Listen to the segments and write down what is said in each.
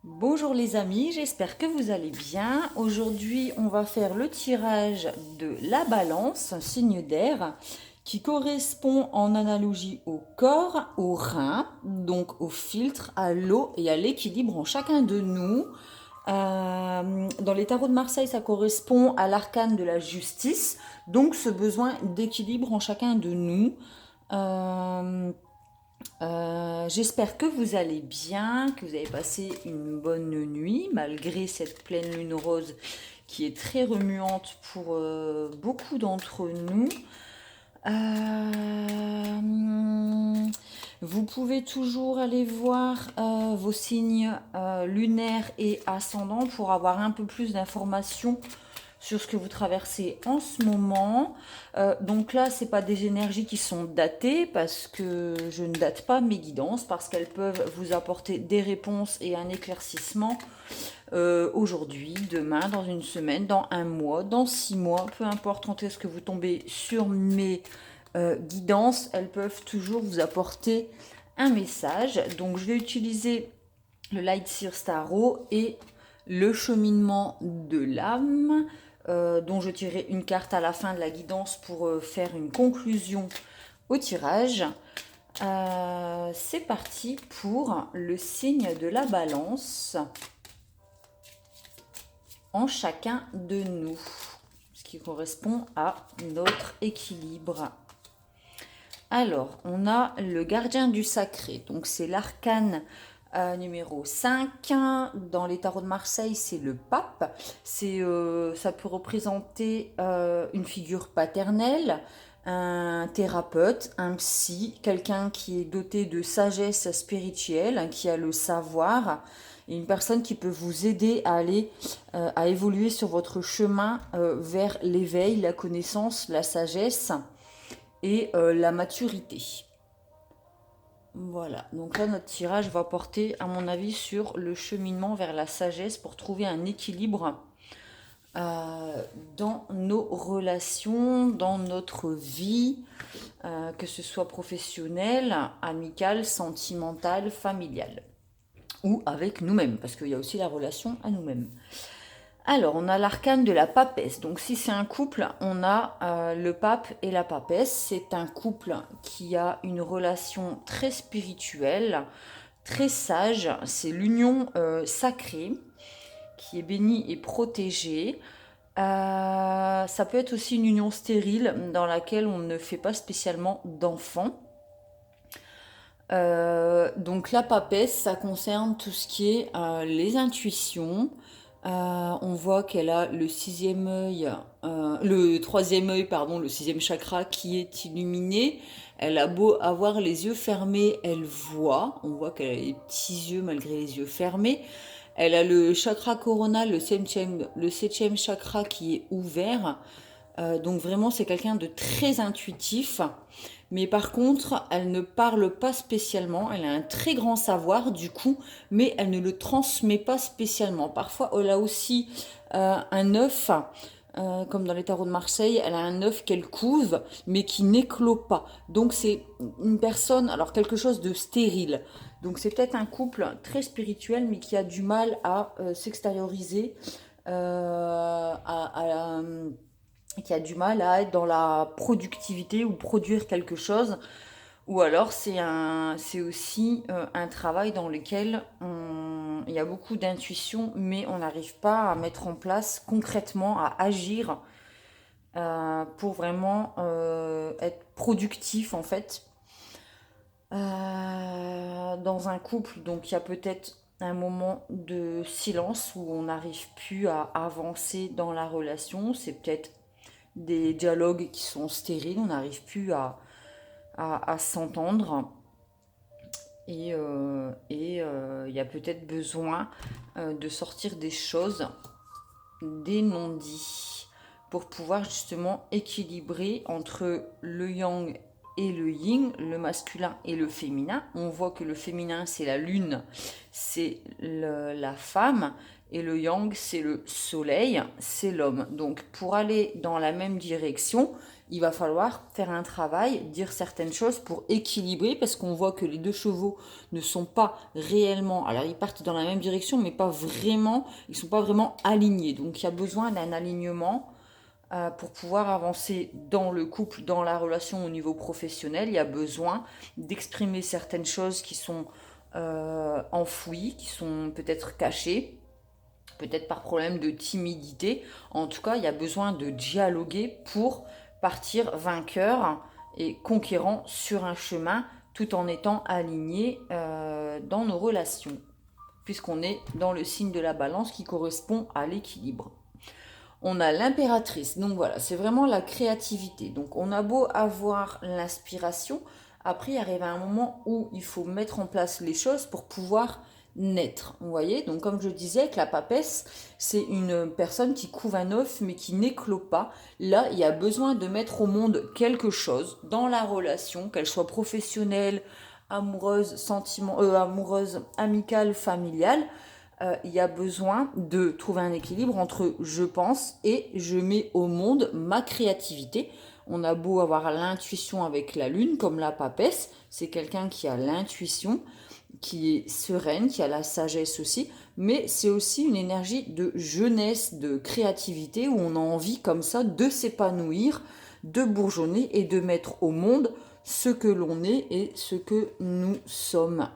Bonjour les amis, j'espère que vous allez bien. Aujourd'hui, on va faire le tirage de la balance, un signe d'air, qui correspond en analogie au corps, au rein, donc au filtre, à l'eau et à l'équilibre en chacun de nous. Dans les tarots de Marseille, ça correspond à l'arcane de la justice, donc ce besoin d'équilibre en chacun de nous. Euh, J'espère que vous allez bien, que vous avez passé une bonne nuit malgré cette pleine lune rose qui est très remuante pour beaucoup d'entre nous. Vous pouvez toujours aller voir vos signes lunaires et ascendants pour avoir un peu plus d'informations sur ce que vous traversez en ce moment. Donc là, c'est pas des énergies qui sont datées parce que je ne date pas mes guidances parce qu'elles peuvent vous apporter des réponses et un éclaircissement aujourd'hui, demain, dans une semaine, dans un mois, dans 6 mois, peu importe quand est-ce que vous tombez sur mes guidances, elles peuvent toujours vous apporter un message. Donc je vais utiliser le Light Seer Tarot et le cheminement de l'âme, dont je tirerai une carte à la fin de la guidance pour faire une conclusion au tirage. C'est parti pour le signe de la balance en chacun de nous, ce qui correspond à notre équilibre. Alors, on a le gardien du sacré, donc c'est l'arcane numéro 5. Dans les tarots de Marseille, c'est le pape. Ça peut représenter une figure paternelle, un thérapeute, un psy, quelqu'un qui est doté de sagesse spirituelle, qui a le savoir, et une personne qui peut vous aider à aller, à évoluer sur votre chemin vers l'éveil, la connaissance, la sagesse et la maturité. Voilà, donc là notre tirage va porter à mon avis sur le cheminement vers la sagesse pour trouver un équilibre dans nos relations, dans notre vie, que ce soit professionnelle, amicale, sentimentale, familiale, ou avec nous-mêmes, parce qu'il y a aussi la relation à nous-mêmes. Alors, on a l'arcane de la papesse. Donc, si c'est un couple, on a le pape et la papesse. C'est un couple qui a une relation très spirituelle, très sage. C'est l'union sacrée qui est bénie et protégée. Ça peut être aussi une union stérile dans laquelle on ne fait pas spécialement d'enfants. Donc la papesse, ça concerne tout ce qui est les intuitions. On voit qu'elle a le sixième œil, le troisième œil, pardon, le sixième chakra qui est illuminé. Elle a beau avoir les yeux fermés, elle voit. On voit qu'elle a les petits yeux malgré les yeux fermés. Elle a le chakra coronal, le septième chakra qui est ouvert. Donc vraiment, c'est quelqu'un de très intuitif. Mais par contre, elle ne parle pas spécialement. Elle a un très grand savoir, du coup, mais elle ne le transmet pas spécialement. Parfois, elle a aussi un œuf, comme dans les tarots de Marseille, elle a un œuf qu'elle couve, mais qui n'éclot pas. Donc c'est une personne, alors quelque chose de stérile. Donc c'est peut-être un couple très spirituel, mais qui a du mal à s'extérioriser, qui a du mal à être dans la productivité ou produire quelque chose. Ou alors c'est aussi un travail dans lequel il y a beaucoup d'intuition, mais on n'arrive pas à mettre en place concrètement, à agir pour vraiment être productif en fait dans un couple. Donc il y a peut-être un moment de silence où on n'arrive plus à avancer dans la relation. C'est peut-être des dialogues qui sont stériles, on n'arrive plus à s'entendre. Et il y a peut-être besoin de sortir des choses, des non-dits, pour pouvoir justement équilibrer entre le yang et le yin, le masculin et le féminin. On voit que le féminin, c'est la lune, c'est la femme, et le yang, c'est le soleil, c'est l'homme. Donc pour aller dans la même direction, il va falloir faire un travail, dire certaines choses pour équilibrer, parce qu'on voit que les deux chevaux ne sont pas réellement, alors ils partent dans la même direction, mais pas vraiment, ils sont pas vraiment alignés. Donc il y a besoin d'un alignement pour pouvoir avancer dans le couple, dans la relation au niveau professionnel. Il y a besoin d'exprimer certaines choses qui sont enfouies, qui sont peut-être cachées, peut-être par problème de timidité. En tout cas, il y a besoin de dialoguer pour partir vainqueur et conquérant sur un chemin tout en étant aligné dans nos relations, puisqu'on est dans le signe de la balance qui correspond à l'équilibre. On a l'impératrice, donc voilà, c'est vraiment la créativité. Donc on a beau avoir l'inspiration, après il arrive un moment où il faut mettre en place les choses pour pouvoir naître. Vous voyez, donc comme je disais, que la papesse, c'est une personne qui couve un œuf mais qui n'éclot pas. Là, il y a besoin de mettre au monde quelque chose dans la relation, qu'elle soit professionnelle, amoureuse, amicale, familiale. Il y a besoin de trouver un équilibre entre je pense et je mets au monde ma créativité. On a beau avoir l'intuition avec la lune, comme la papesse, c'est quelqu'un qui a l'intuition, qui est sereine, qui a la sagesse aussi, mais c'est aussi une énergie de jeunesse, de créativité, où on a envie comme ça de s'épanouir, de bourgeonner et de mettre au monde ce que l'on est et ce que nous sommes.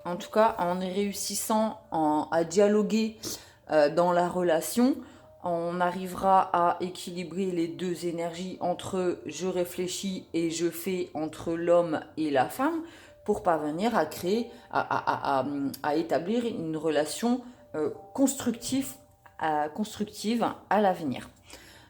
En tout cas, en réussissant à dialoguer dans la relation, on arrivera à équilibrer les deux énergies entre je réfléchis et je fais, entre l'homme et la femme, pour parvenir à créer, à établir une relation constructive à l'avenir.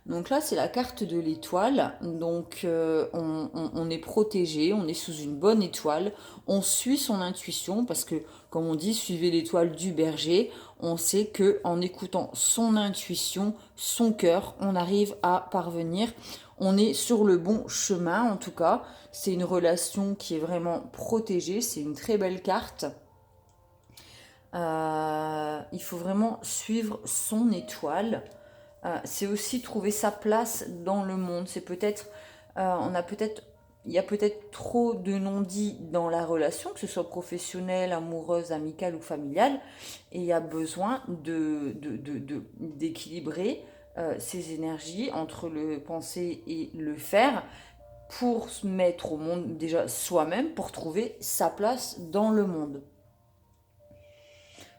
Donc là, c'est la carte de l'étoile. Donc on est protégé, on est sous une bonne étoile. On suit son intuition parce que, comme on dit, suivez l'étoile du berger. On sait que en écoutant son intuition, son cœur, on arrive à parvenir. On est sur le bon chemin en tout cas. C'est une relation qui est vraiment protégée. C'est une très belle carte. Il faut vraiment suivre son étoile. C'est aussi trouver sa place dans le monde. C'est peut-être, il y a peut-être trop de non-dits dans la relation, que ce soit professionnelle, amoureuse, amicale ou familiale, et il y a besoin d'équilibrer ces énergies entre le penser et le faire pour se mettre au monde déjà soi-même, pour trouver sa place dans le monde.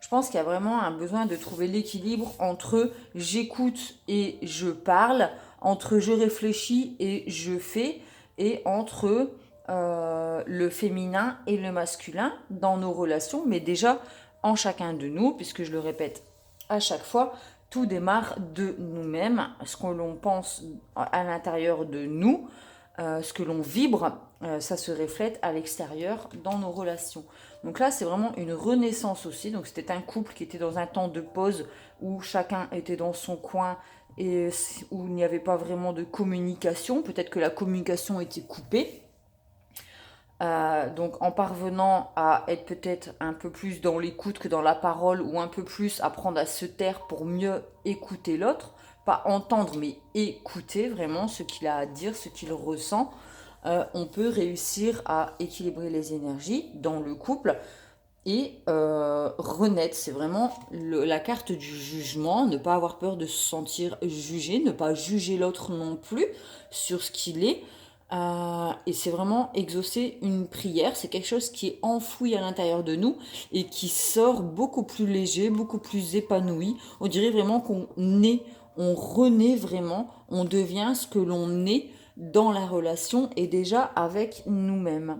Je pense qu'il y a vraiment un besoin de trouver l'équilibre entre j'écoute et je parle, entre je réfléchis et je fais, et entre le féminin et le masculin dans nos relations, mais déjà en chacun de nous, puisque je le répète à chaque fois, tout démarre de nous-mêmes, ce que l'on pense à l'intérieur de nous, ce que l'on vibre, ça se reflète à l'extérieur dans nos relations. Donc là, c'est vraiment une renaissance aussi. Donc c'était un couple qui était dans un temps de pause où chacun était dans son coin et où il n'y avait pas vraiment de communication. Peut-être que la communication était coupée. Donc en parvenant à être peut-être un peu plus dans l'écoute que dans la parole, ou un peu plus apprendre à se taire pour mieux écouter l'autre, pas entendre mais écouter vraiment ce qu'il a à dire, ce qu'il ressent, on peut réussir à équilibrer les énergies dans le couple et renaître. C'est vraiment la carte du jugement, ne pas avoir peur de se sentir jugé, ne pas juger l'autre non plus sur ce qu'il est. Et c'est vraiment exaucer une prière, c'est quelque chose qui est enfoui à l'intérieur de nous et qui sort beaucoup plus léger, beaucoup plus épanoui. On dirait vraiment qu'on naît, on renaît vraiment, on devient ce que l'on est dans la relation et déjà avec nous-mêmes.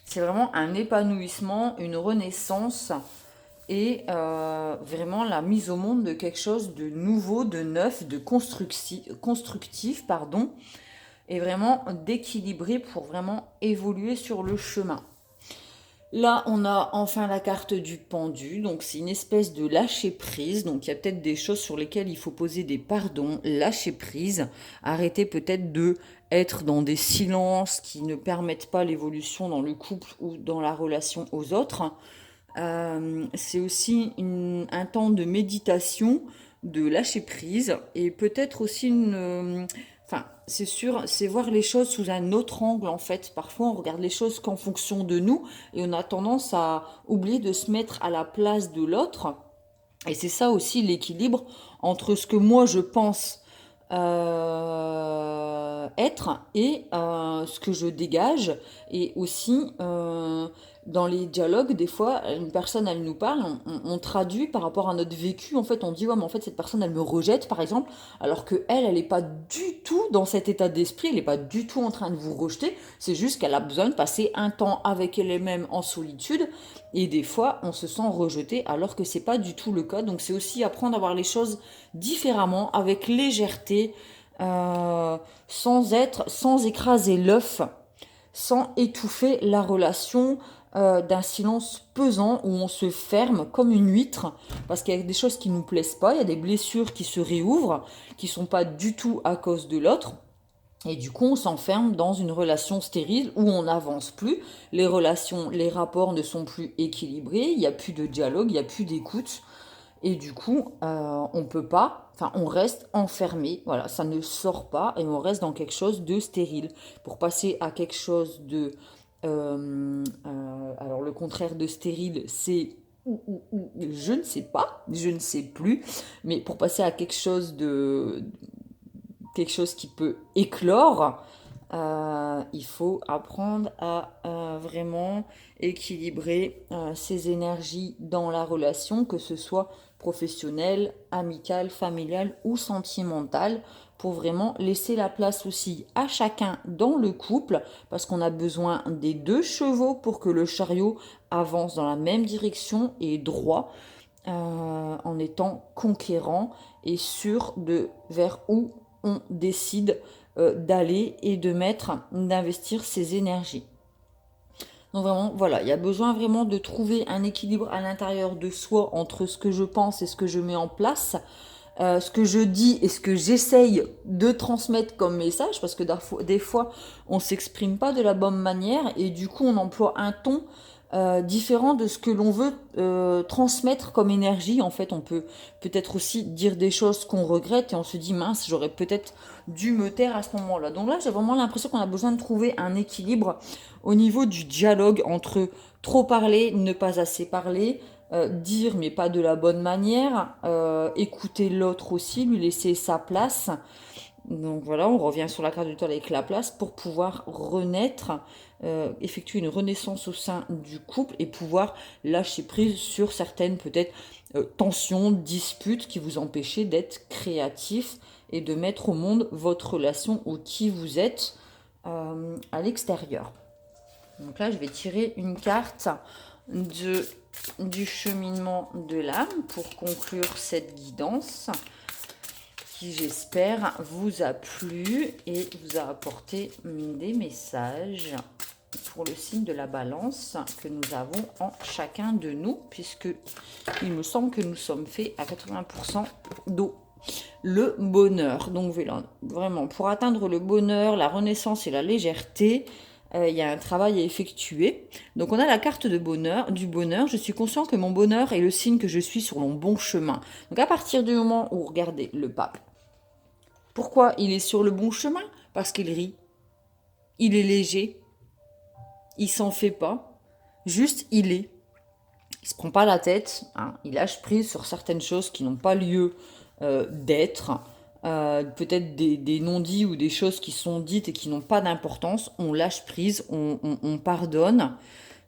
C'est vraiment un épanouissement, une renaissance et vraiment la mise au monde de quelque chose de nouveau, de neuf, de constructif, pardon, et vraiment d'équilibré pour vraiment évoluer sur le chemin. Là, on a enfin la carte du pendu, donc c'est une espèce de lâcher prise. Donc il y a peut-être des choses sur lesquelles il faut poser des pardons, lâcher prise, arrêter peut-être de être dans des silences qui ne permettent pas l'évolution dans le couple ou dans la relation aux autres. C'est aussi un temps de méditation, de lâcher prise et peut-être aussi enfin, c'est sûr, c'est voir les choses sous un autre angle en fait. Parfois, on regarde les choses qu'en fonction de nous et on a tendance à oublier de se mettre à la place de l'autre. Et c'est ça aussi l'équilibre entre ce que moi je pense être et ce que je dégage. Et aussi, dans les dialogues, des fois, une personne, elle nous parle, on traduit par rapport à notre vécu. En fait, on dit, ouais, mais en fait, cette personne, elle me rejette, par exemple, alors que elle n'est pas du tout dans cet état d'esprit, elle n'est pas du tout en train de vous rejeter. C'est juste qu'elle a besoin de passer un temps avec elle-même en solitude. Et des fois, on se sent rejeté alors que c'est pas du tout le cas. Donc, c'est aussi apprendre à voir les choses différemment, avec légèreté, sans écraser l'œuf, sans étouffer la relation d'un silence pesant où on se ferme comme une huître parce qu'il y a des choses qui nous plaisent pas, il y a des blessures qui se réouvrent, qui sont pas du tout à cause de l'autre. Et du coup, on s'enferme dans une relation stérile où on n'avance plus, les relations, les rapports ne sont plus équilibrés, il n'y a plus de dialogue, il n'y a plus d'écoute. Et du coup, on peut pas, enfin, on reste enfermé, voilà, ça ne sort pas et on reste dans quelque chose de stérile. Pour passer à quelque chose de. Alors, le contraire de stérile, c'est. Je ne sais pas, je ne sais plus, mais pour passer à quelque chose de, quelque chose qui peut éclore, il faut apprendre à vraiment équilibrer ses énergies dans la relation, que ce soit professionnelle, amicale, familiale ou sentimentale, pour vraiment laisser la place aussi à chacun dans le couple, parce qu'on a besoin des deux chevaux pour que le chariot avance dans la même direction et droit, en étant conquérant et sûr de vers où on décide d'aller et d'investir ses énergies. Donc vraiment, voilà, il y a besoin vraiment de trouver un équilibre à l'intérieur de soi entre ce que je pense et ce que je mets en place, ce que je dis et ce que j'essaye de transmettre comme message, parce que des fois, on s'exprime pas de la bonne manière et du coup, on emploie un ton différent de ce que l'on veut transmettre comme énergie. En fait, on peut peut-être aussi dire des choses qu'on regrette et on se dit mince, j'aurais peut-être dû me taire à ce moment-là. Donc là, j'ai vraiment l'impression qu'on a besoin de trouver un équilibre au niveau du dialogue entre trop parler, ne pas assez parler, dire mais pas de la bonne manière, écouter l'autre aussi, lui laisser sa place. Donc voilà, on revient sur la carte du toile avec la place pour pouvoir renaître, effectuer une renaissance au sein du couple et pouvoir lâcher prise sur certaines peut-être tensions, disputes qui vous empêchaient d'être créatif et de mettre au monde votre relation ou qui vous êtes à l'extérieur. Donc là, je vais tirer une carte du cheminement de l'âme pour conclure cette guidance qui, j'espère, vous a plu et vous a apporté des messages pour le signe de la balance que nous avons en chacun de nous, puisque il me semble que nous sommes faits à 80% d'eau. Le bonheur. Donc vraiment, pour atteindre le bonheur, la renaissance et la légèreté, il y a un travail à effectuer. Donc on a la carte de bonheur, du bonheur. Je suis conscient que mon bonheur est le signe que je suis sur le bon chemin. Donc à partir du moment où, regardez, le pape, pourquoi il est sur le bon chemin? Parce qu'il rit. Il est léger. Il s'en fait pas. Juste, il est. Il se prend pas la tête. Hein. Il lâche prise sur certaines choses qui n'ont pas lieu d'être. Peut-être des non-dits ou des choses qui sont dites et qui n'ont pas d'importance. On lâche prise, on pardonne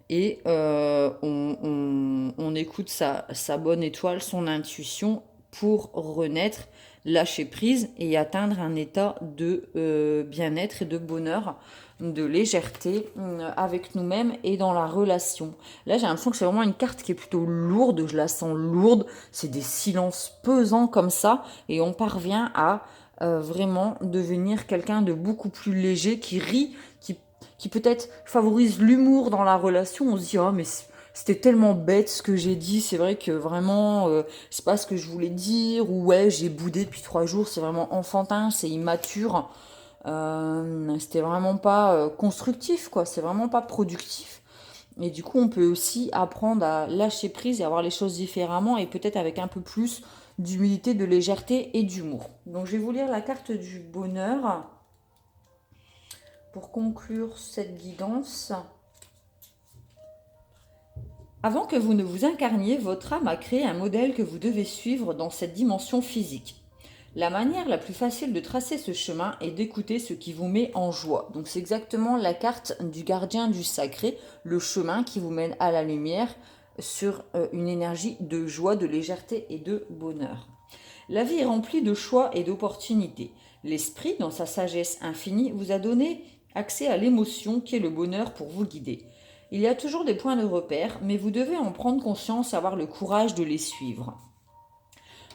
et on écoute sa bonne étoile, son intuition pour renaître, lâcher prise et atteindre un état de bien-être et de bonheur, de légèreté avec nous-mêmes et dans la relation. Là, j'ai l'impression que c'est vraiment une carte qui est plutôt lourde, je la sens lourde, c'est des silences pesants comme ça, et on parvient à vraiment devenir quelqu'un de beaucoup plus léger, qui rit, qui peut-être favorise l'humour dans la relation. On se dit, oh mais c'était tellement bête ce que j'ai dit, c'est vrai que vraiment c'est pas ce que je voulais dire, ou ouais j'ai boudé depuis 3 jours, c'est vraiment enfantin, c'est immature, c'était vraiment pas constructif quoi, c'est vraiment pas productif. Et du coup, on peut aussi apprendre à lâcher prise et à voir les choses différemment et peut-être avec un peu plus d'humilité, de légèreté et d'humour. Donc, je vais vous lire la carte du bonheur pour conclure cette guidance. Avant que vous ne vous incarniez, votre âme a créé un modèle que vous devez suivre dans cette dimension physique. La manière la plus facile de tracer ce chemin est d'écouter ce qui vous met en joie. Donc c'est exactement la carte du gardien du sacré, le chemin qui vous mène à la lumière sur une énergie de joie, de légèreté et de bonheur. La vie est remplie de choix et d'opportunités. L'esprit, dans sa sagesse infinie, vous a donné accès à l'émotion qui est le bonheur pour vous guider. Il y a toujours des points de repère, mais vous devez en prendre conscience et avoir le courage de les suivre.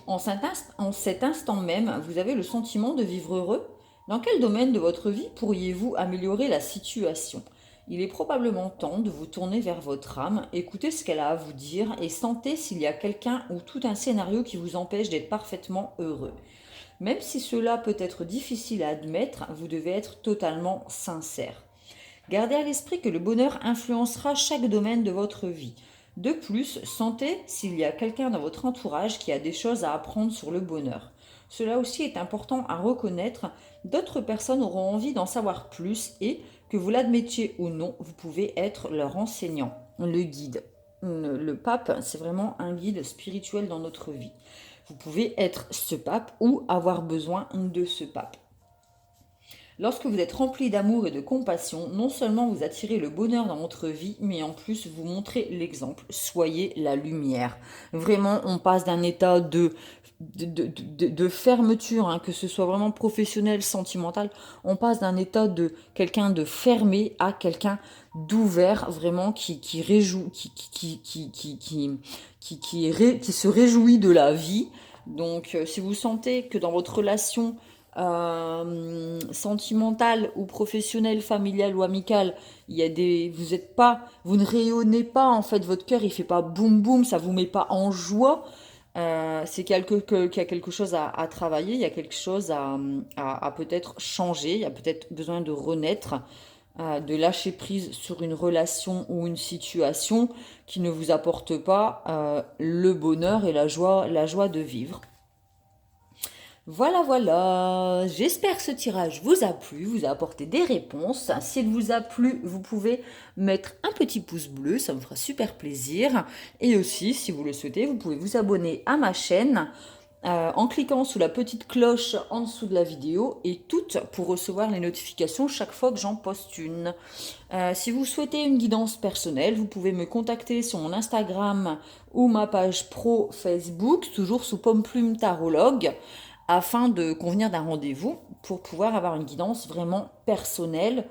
En cet instant même, vous avez le sentiment de vivre heureux? Dans quel domaine de votre vie pourriez-vous améliorer la situation? Il est probablement temps de vous tourner vers votre âme, écoutez ce qu'elle a à vous dire et sentez s'il y a quelqu'un ou tout un scénario qui vous empêche d'être parfaitement heureux. Même si cela peut être difficile à admettre, vous devez être totalement sincère. Gardez à l'esprit que le bonheur influencera chaque domaine de votre vie. De plus, sentez s'il y a quelqu'un dans votre entourage qui a des choses à apprendre sur le bonheur. Cela aussi est important à reconnaître. D'autres personnes auront envie d'en savoir plus et, que vous l'admettiez ou non, vous pouvez être leur enseignant, le guide. Le pape, c'est vraiment un guide spirituel dans notre vie. Vous pouvez être ce pape ou avoir besoin de ce pape. Lorsque vous êtes rempli d'amour et de compassion, non seulement vous attirez le bonheur dans votre vie, mais en plus vous montrez l'exemple. Soyez la lumière. Vraiment, on passe d'un état de fermeture, hein, que ce soit vraiment professionnel, sentimental, on passe d'un état de quelqu'un de fermé à quelqu'un d'ouvert, vraiment qui se réjouit de la vie. Donc, si vous sentez que dans votre relation sentimentale ou professionnelle, familiale ou amicale, il y a vous ne rayonnez pas en fait, votre cœur il fait pas boum boum, ça vous met pas en joie. C'est qu'il y a quelque chose à travailler, il y a quelque chose à peut-être changer, il y a peut-être besoin de renaître, de lâcher prise sur une relation ou une situation qui ne vous apporte pas le bonheur et la joie de vivre. Voilà, voilà, j'espère que ce tirage vous a plu, vous a apporté des réponses. S'il vous a plu, vous pouvez mettre un petit pouce bleu, ça me fera super plaisir. Et aussi, si vous le souhaitez, vous pouvez vous abonner à ma chaîne en cliquant sous la petite cloche en dessous de la vidéo et toutes pour recevoir les notifications chaque fois que j'en poste une. Si vous souhaitez une guidance personnelle, vous pouvez me contacter sur mon Instagram ou ma page pro Facebook, toujours sous Pomme Plume Tarologue, afin de convenir d'un rendez-vous pour pouvoir avoir une guidance vraiment personnelle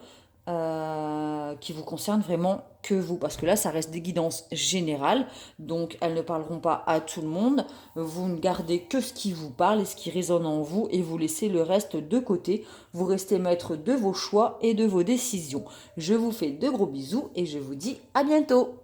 qui vous concerne vraiment que vous. Parce que là, ça reste des guidances générales, donc elles ne parleront pas à tout le monde. Vous ne gardez que ce qui vous parle et ce qui résonne en vous et vous laissez le reste de côté. Vous restez maître de vos choix et de vos décisions. Je vous fais de gros bisous et je vous dis à bientôt.